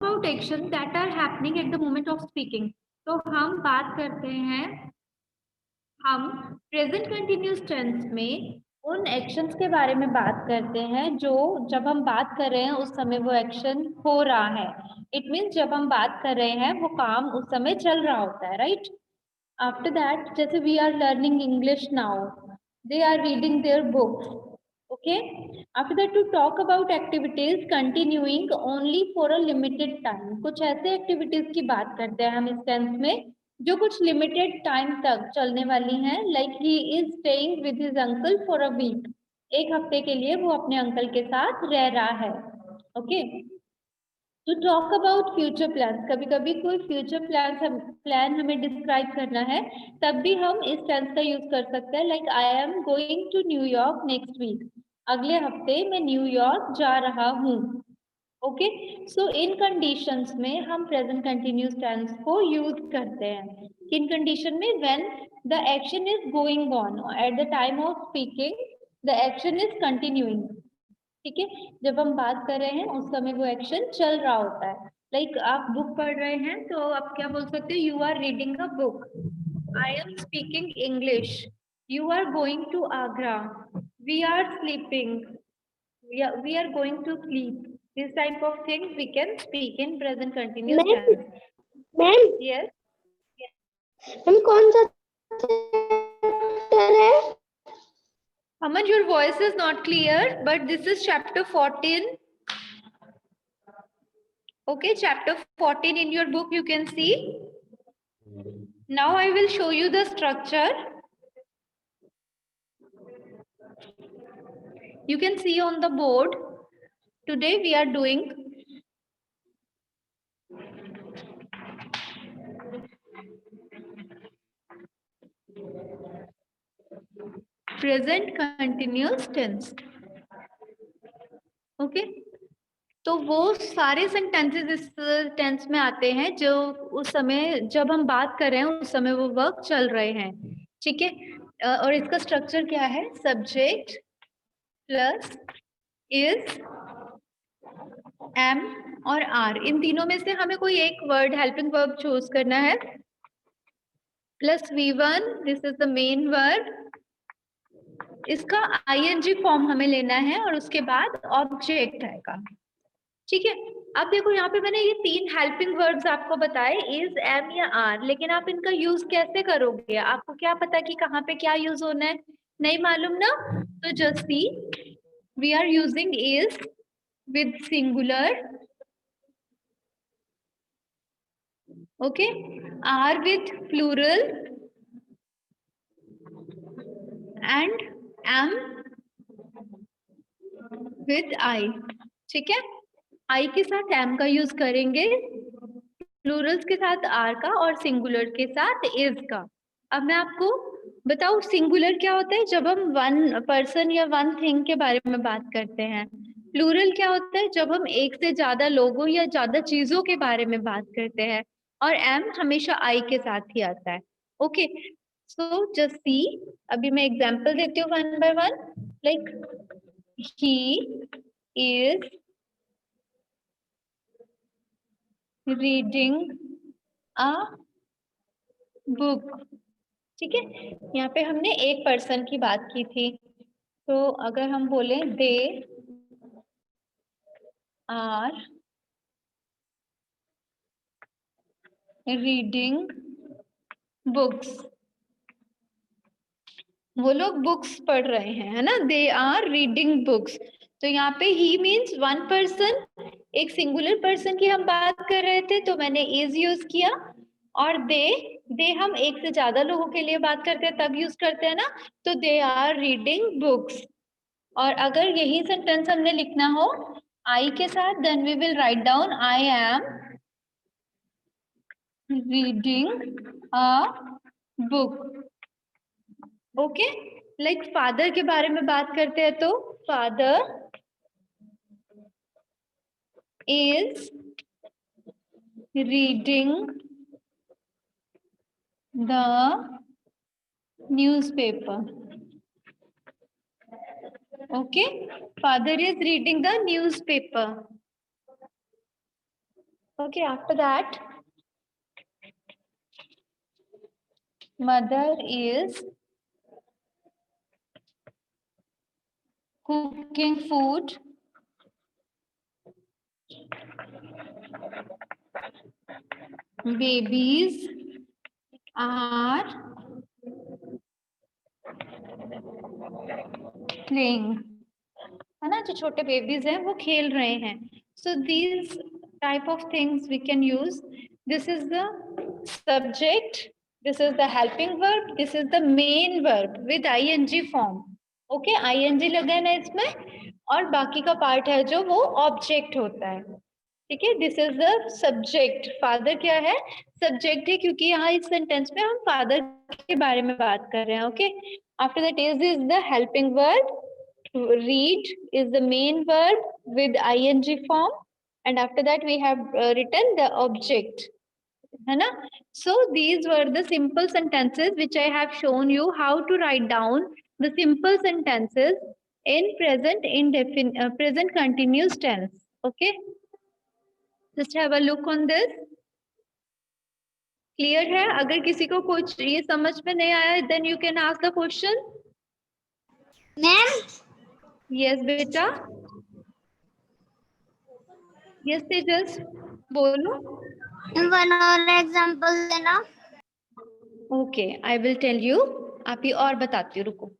about actions that are happening at the moment of speaking. तो हम बात करते हैं, हम प्रेजेंट कंटिन्यूस टेंस में उन एक्शंस के बारे में बात करते हैं जो जब हम बात कर रहे हैं उस समय वो एक्शन हो रहा है. इट मीन्स जब हम बात कर रहे हैं वो काम उस समय चल रहा होता है, राइट? आफ्टर दैट, जैसे we are learning English now, they are reading their books. Okay, after that to talk about activities continuing only for a limited time. कुछ ऐसे एक्टिविटीज की बात करते हैं हम इस टेंस में जो कुछ लिमिटेड टाइम तक चलने वाली हैं. Like he is staying with his uncle for a week. एक हफ्ते के लिए वो अपने अंकल के साथ रह रहा है. Okay, to talk about future plan, कभी कभी कोई फ्यूचर प्लान हमें डिस्क्राइब करना है तब भी हम इस टेंस का यूज कर सकते हैं. Like I am going to New York next week, अगले हफ्ते मैं न्यूयॉर्क जा रहा हूँ. ओके, सो इन कंडीशंस में हम प्रेजेंट कंटिन्यूस टेंस को यूज करते हैं. किन कंडीशन में? When the action is going on at the time of speaking, the action is continuing. ठीक है, जब हम बात कर रहे हैं उस समय वो एक्शन चल रहा होता है. लाइक आप बुक पढ़ रहे हैं तो आप क्या बोल सकते हो? You are reading a book. I am speaking English. You are going to Agra. We are sleeping. we are going to sleep. This type of things we can speak in present continuous tense. Ma'am Yes. Ma'am कौन सा chapter है? Aman, your voice is not clear, but this is chapter 14. Okay, chapter 14 in your book you can see. Now I will show you the structure. You can see on the board. Today we are doing present continuous tense. Okay, तो वो सारे sentences इस tense में आते हैं जो उस समय जब हम बात कर रहे हैं उस समय वो वर्क चल रहे हैं. ठीक है, और इसका स्ट्रक्चर क्या है? सब्जेक्ट प्लस इज, एम और आर, इन तीनों में से हमें कोई एक वर्ड, हेल्पिंग वर्ब चूज करना है. Plus V1, this is the main word. इसका ING फॉर्म हमें लेना है और उसके बाद ऑब्जेक्ट आएगा. ठीक है, अब देखो यहाँ पे मैंने ये तीन हेल्पिंग वर्ब्स आपको बताए, इज, एम या आर, लेकिन आप इनका यूज कैसे करोगे? आपको क्या पता कि कहाँ पे क्या यूज होना है? नहीं मालूम ना? तो just see, we are using is with singular, okay, are with plural and am with I. ठीक है, आई के साथ एम का यूज करेंगे, प्लूरल्स के साथ आर का और सिंगुलर के साथ इज का. अब मैं आपको बताऊं सिंगुलर क्या होता है? जब हम वन पर्सन या वन थिंग के बारे में बात करते हैं. प्लूरल क्या होता है? जब हम एक से ज्यादा लोगों या ज्यादा चीजों के बारे में बात करते हैं. और एम हमेशा आई के साथ ही आता है. ओके, सो जस्ट सी, अभी मैं एग्जांपल देती हूँ one by one. Like he is reading a book. ठीक है, यहाँ पे हमने एक पर्सन की बात की थी. तो अगर हम बोले दे आर रीडिंग बुक्स, वो लोग बुक्स पढ़ रहे हैं, है ना? They are reading books. तो यहाँ पे ही मीन्स वन पर्सन, एक सिंगुलर पर्सन की हम बात कर रहे थे तो मैंने इज यूज किया. और दे हम एक से ज्यादा लोगों के लिए बात करते हैं तब यूज करते हैं ना, तो दे आर रीडिंग बुक्स. और अगर यही सेंटेंस हमने लिखना हो आई के साथ, then we will write down I am reading a book. Okay, like father के बारे में बात करते हैं तो father is reading the newspaper. Okay, father is reading the newspaper. Okay, after that, mother is cooking food babies are playing, है ना, जो छोटे बेबीज हैं वो खेल रहे हैं. So these type of things we can use. This is the subject, this is the helping verb, this is the main verb with ing form. Okay, ing लगा है ना इसमें, और बाकी का पार्ट है जो वो ऑब्जेक्ट होता है. ठीक है, this is the subject. Father क्या है, सब्जेक्ट है, क्योंकि यहाँ इस सेंटेंस में हम फादर के बारे में बात कर रहे हैं. Okay, after that is the helping verb. Read is the main verb with ing form, and after that we have written the object, है ना. So these were the simple sentences which I have shown you how to write down the simple sentences in present continuous tense. Okay, just have a look on this. Clear है? अगर किसी को कुछ ये समझ में नहीं आया, then you can ask the question. Ma'am, Yes बेटा. Yes तेजस, बोलो. वन और एग्जांपल देना. Okay, I will tell you. आप ही और बताती हूँ, रुको.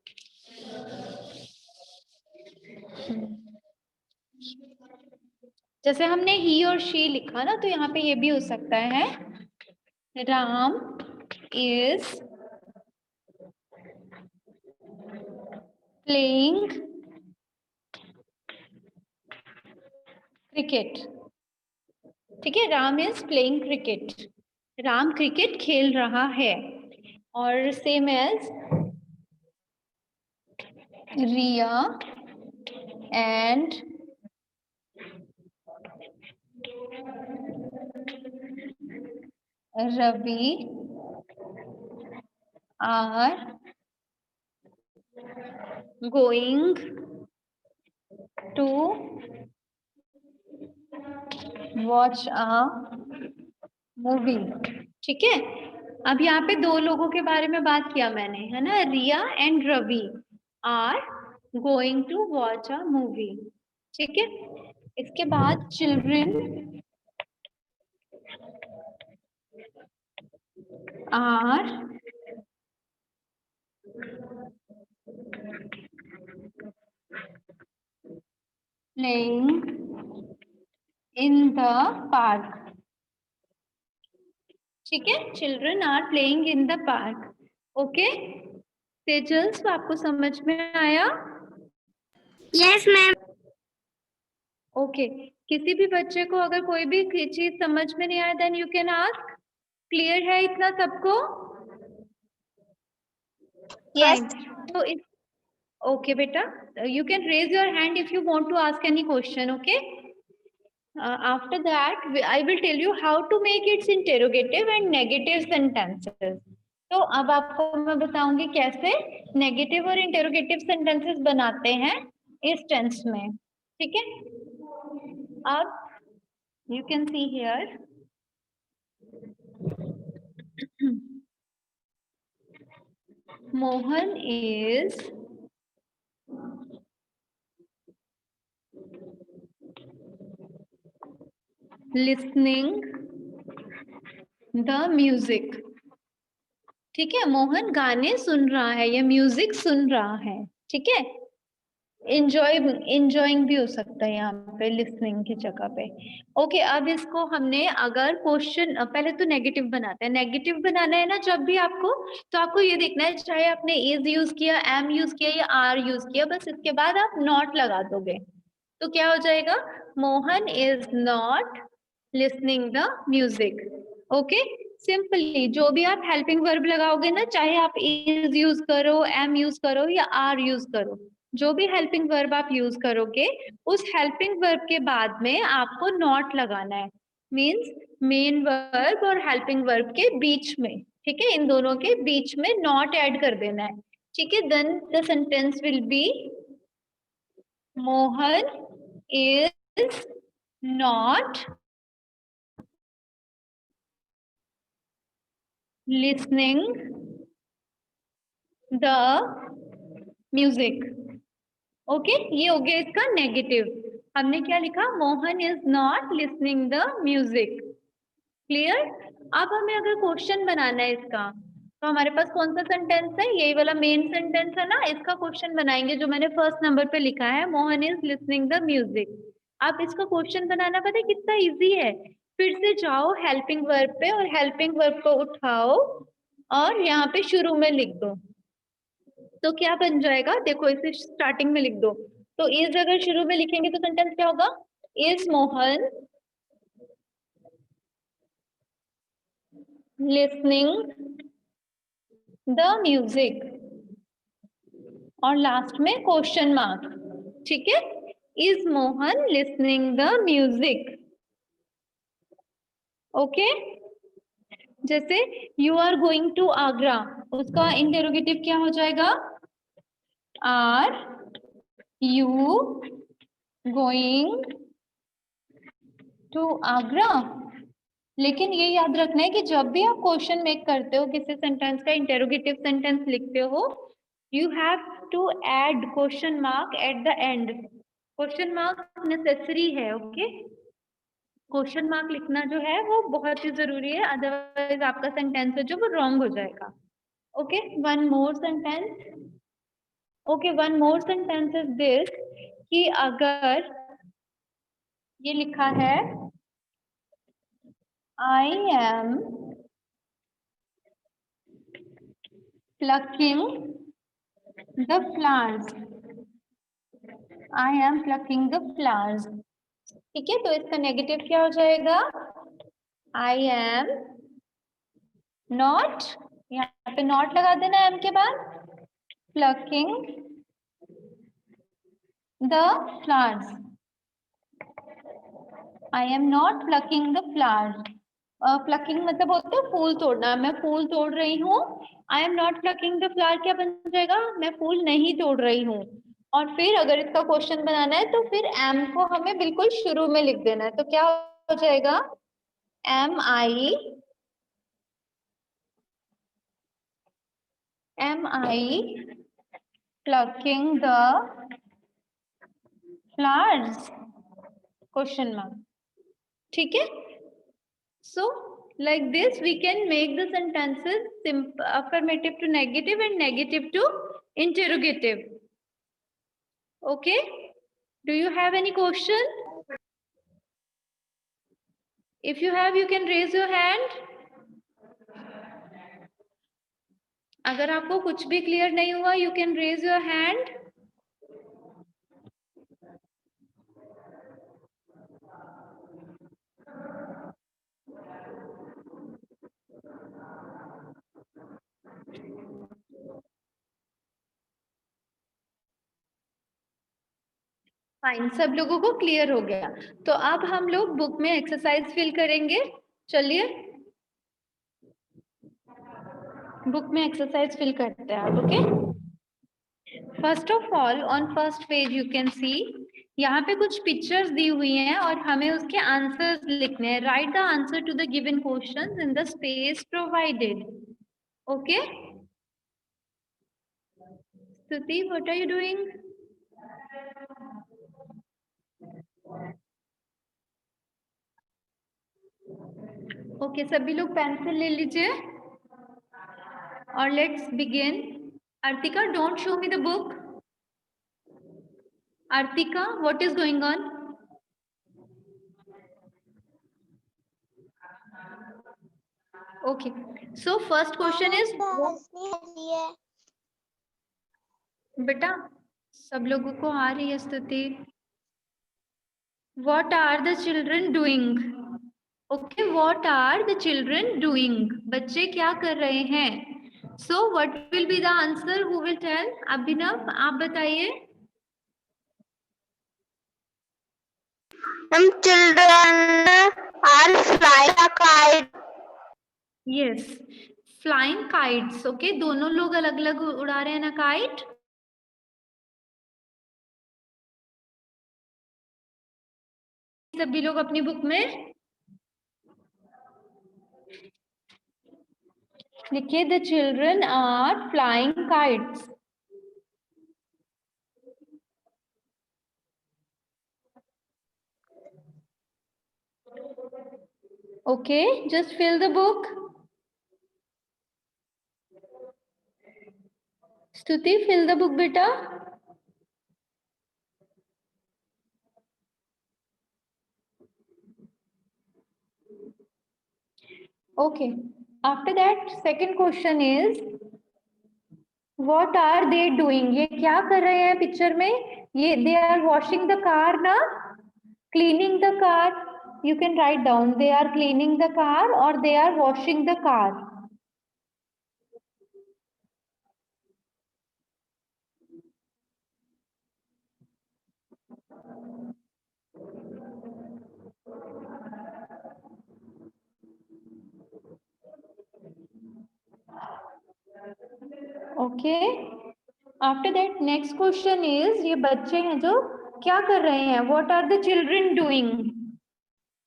जैसे हमने ही और शी लिखा ना, तो यहाँ पे ये भी हो सकता है. Ram is playing cricket. ठीक है, Ram is playing cricket. Ram cricket खेल रहा है. और same as Riya and Ravi are going to watch a movie. ठीक है, अब यहाँ पे दो लोगों के बारे में बात किया मैंने, है ना. Riya and Ravi are going to watch a movie. ठीक है, इसके बाद children are playing in the park. ठीक है, children are playing in the park. Okay Tejas, आपको समझ में आया? Yes ma'am. ओके, किसी भी बच्चे को अगर कोई भी चीज समझ में नहीं आया, then you can ask. Clear है इतना सबको? यस. तो इस ओके बेटा, you can raise your hand if you want to ask any question. Okay, after that I will tell you how to make its interrogative and negative sentences. तो अब आपको मैं बताऊंगी कैसे नेगेटिव और इंटेरोगेटिव सेंटेंसेस बनाते हैं इस टेंस में. ठीक है, अब you can see here. Mohan is listening the music. ठीक है, मोहन गाने सुन रहा है या म्यूजिक सुन रहा है. ठीक है, इंजॉइंग भी हो सकता है यहाँ पे लिसनिंग की जगह पे. ओके, अब इसको हमने अगर क्वेश्चन, पहले तो नेगेटिव बनाते हैं. नेगेटिव बनाना है ना जब भी आपको, तो आपको ये देखना है, चाहे आपने इज यूज किया, एम यूज किया या आर यूज किया, बस इसके बाद आप नॉट लगा दोगे. तो क्या हो जाएगा, Mohan is not listening the music. Okay, simply जो भी आप हेल्पिंग वर्ब लगाओगे ना, चाहे आप इज यूज करो, एम यूज करो या आर यूज करो, जो भी हेल्पिंग वर्ब आप यूज करोगे, उस हेल्पिंग वर्ब के बाद में आपको नॉट लगाना है. मींस मेन वर्ब और हेल्पिंग वर्ब के बीच में. ठीक है, इन दोनों के बीच में नॉट ऐड कर देना है. ठीक है, then the sentence will be Mohan is not listening the music. Okay ये हो गया इसका नेगेटिव. हमने क्या लिखा? Mohan is not listening the music. Clear? अब हमें अगर क्वेश्चन बनाना है इसका, तो हमारे पास कौन सा सेंटेंस है? यही वाला मेन सेंटेंस है ना. इसका क्वेश्चन बनाएंगे जो मैंने फर्स्ट नंबर पे लिखा है, Mohan is listening the music. आप इसका क्वेश्चन बनाना पता है कितना इजी है. फिर से जाओ हेल्पिंग वर्ब पे और हेल्पिंग वर्ब को उठाओ और यहाँ पे शुरू में लिख दो. तो क्या बन जाएगा? देखो इसे स्टार्टिंग में लिख दो. तो इज अगर शुरू में लिखेंगे तो सेंटेंस क्या होगा? Is Mohan listening the music और लास्ट में क्वेश्चन मार्क. ठीक है? Is Mohan listening the music. Okay. जैसे you are going to Agra, उसका इंटेरोगेटिव क्या हो जाएगा? Are you going to Agra. लेकिन ये याद रखना है कि जब भी आप क्वेश्चन मेक करते हो, किसी सेंटेंस का इंटेरोगेटिव सेंटेंस लिखते हो, you have to add question mark at the end. Question mark necessary है. ओके. क्वेश्चन मार्क लिखना जो है वो बहुत ही जरूरी है, अदरवाइज आपका सेंटेंस है जो वो रॉन्ग हो जाएगा. Okay. One more sentence. Okay, one more sentence is this कि अगर ये लिखा है I am plucking the flowers. I am plucking the flowers. ठीक है, तो इसका नेगेटिव क्या हो जाएगा? I am not, यहाँ पे not लगा देना am के बाद, plucking the flowers. I am not plucking the flowers. Plucking मतलब होता है फूल तोड़ना. मैं फूल तोड़ रही हूँ. I am not plucking the flower क्या बन जाएगा? मैं फूल नहीं तोड़ रही हूँ. और फिर अगर इसका क्वेश्चन बनाना है तो फिर एम को हमें बिल्कुल शुरू में लिख देना है. तो क्या हो जाएगा? Am I plucking the flowers? Question mark. ठीक है. So, like this, we can make the sentences affirmative to negative and negative to interrogative. Okay? Do you have any question? If you have, you can raise your hand. अगर आपको कुछ भी clear नहीं हुआ, you can raise your hand. Fine, सब लोगों को clear हो गया. तो अब हम लोग बुक में एक्सरसाइज फिल करेंगे. चलिए बुक में एक्सरसाइज फिल करते हैं आप. Okay. First of all on first page you can see, यहाँ पे कुछ पिक्चर्स दी हुई हैं और हमें उसके आंसर्स लिखने हैं. Write the answer to the given questions in the space provided. Okay. Stuti, what are you doing? Okay, सभी लोग पेंसिल ले लीजिए और let's begin. Artika, don't show me the book. Artika, what is going on? Okay, so first question is, बेटा सब लोगों को आ रही है स्तुति. What are the children doing? Okay, what are the children doing? बच्चे क्या कर रहे हैं? So what will be the answer? Who will tell? अभिनव, आप बताइए. Children are flying a kite. Yes, flying kites. Okay, दोनों लोग अलग अलग उड़ा रहे हैं ना काइट. सभी लोग अपनी बुक में लिखिए the children are flying kites. Okay, just fill the book. Stuti, fill the book बेटा। Okay, after that second question is what are they doing? ये क्या कर रहे हैं पिक्चर में? ये they are washing the car ना, cleaning the car. You can write down they are cleaning the car or they are washing the car. Okay, after that next question is ये बच्चे हैं जो क्या कर रहे हैं? What are the children doing?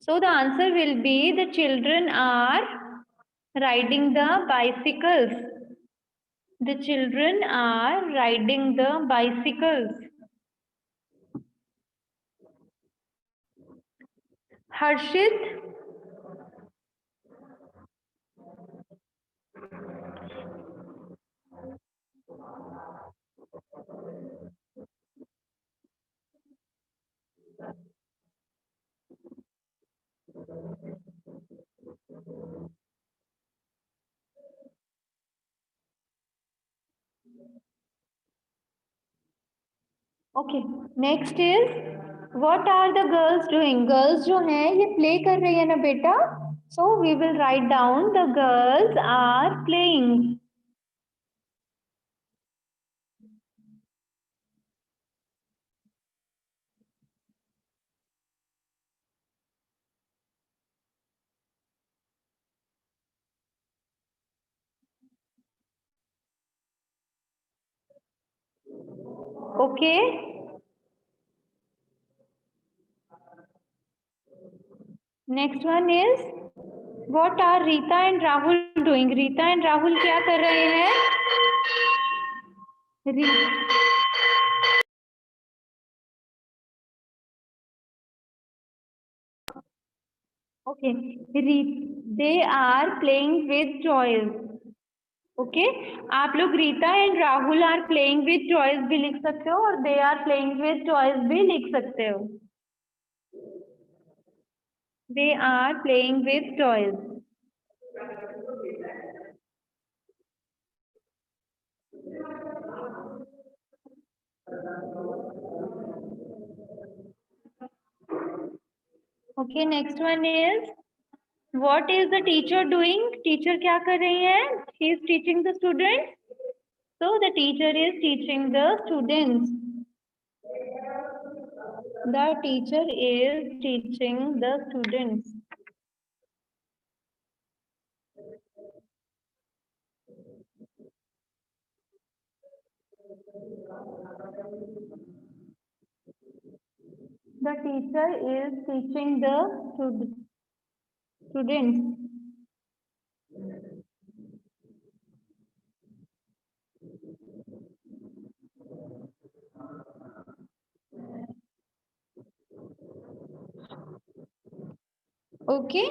So the answer will be the children are riding the bicycles. The children are riding the bicycles. Harshit, okay. Next is what are the girls doing? Girls जो हैं ये play कर रही है ना बेटा? So we will write down the girls are playing. Okay. Next one is what are Rita and Rahul doing? Rita and Rahul क्या कर रहे हैं? Okay, they are playing with toys. Okay आप लोग Rita and Rahul are playing with toys भी लिख सकते हो और they are playing with toys भी लिख सकते हो। They are playing with toys. Okay, next one is what is the teacher doing? Teacher क्या कर रही है? She is teaching the student. So the teacher is teaching the students. The teacher is teaching the students. The teacher is teaching the students. Okay,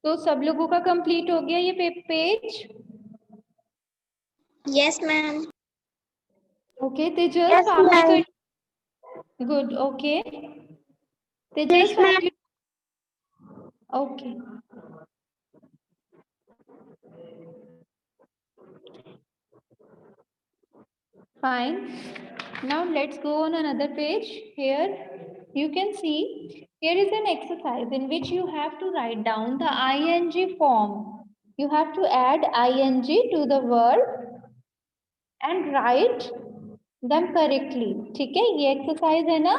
तो सब लोगों का complete हो गया ये पेज? Yes, ma'am. ओके तेजस, Yes, आप भी ma'am. कर। Good, okay Tejas Yes, ma'am. Okay fine. Now let's go on another page. Here you can see here is an exercise in which you have to write down the ing form. You have to add ing to the verb and write them correctly. ठीक है, ये exercise है ना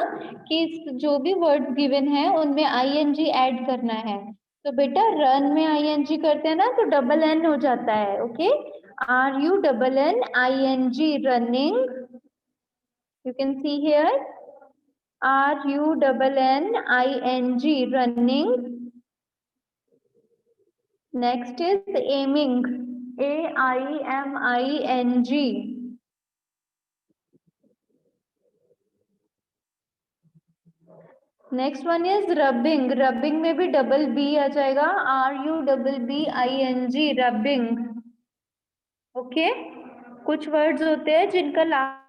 कि जो भी words given है उनमें ing ऐड करना है। तो बेटा रन में ing करते हैं ना तो डबल एन हो जाता है। Okay, R U double N ing running. You can see here RUNNING running. Next is aiming. AIMING। Next one is rubbing. Rubbing में भी डबल बी आ जाएगा, RUBBING, रबिंग। ओके, कुछ वर्ड्स होते हैं जिनका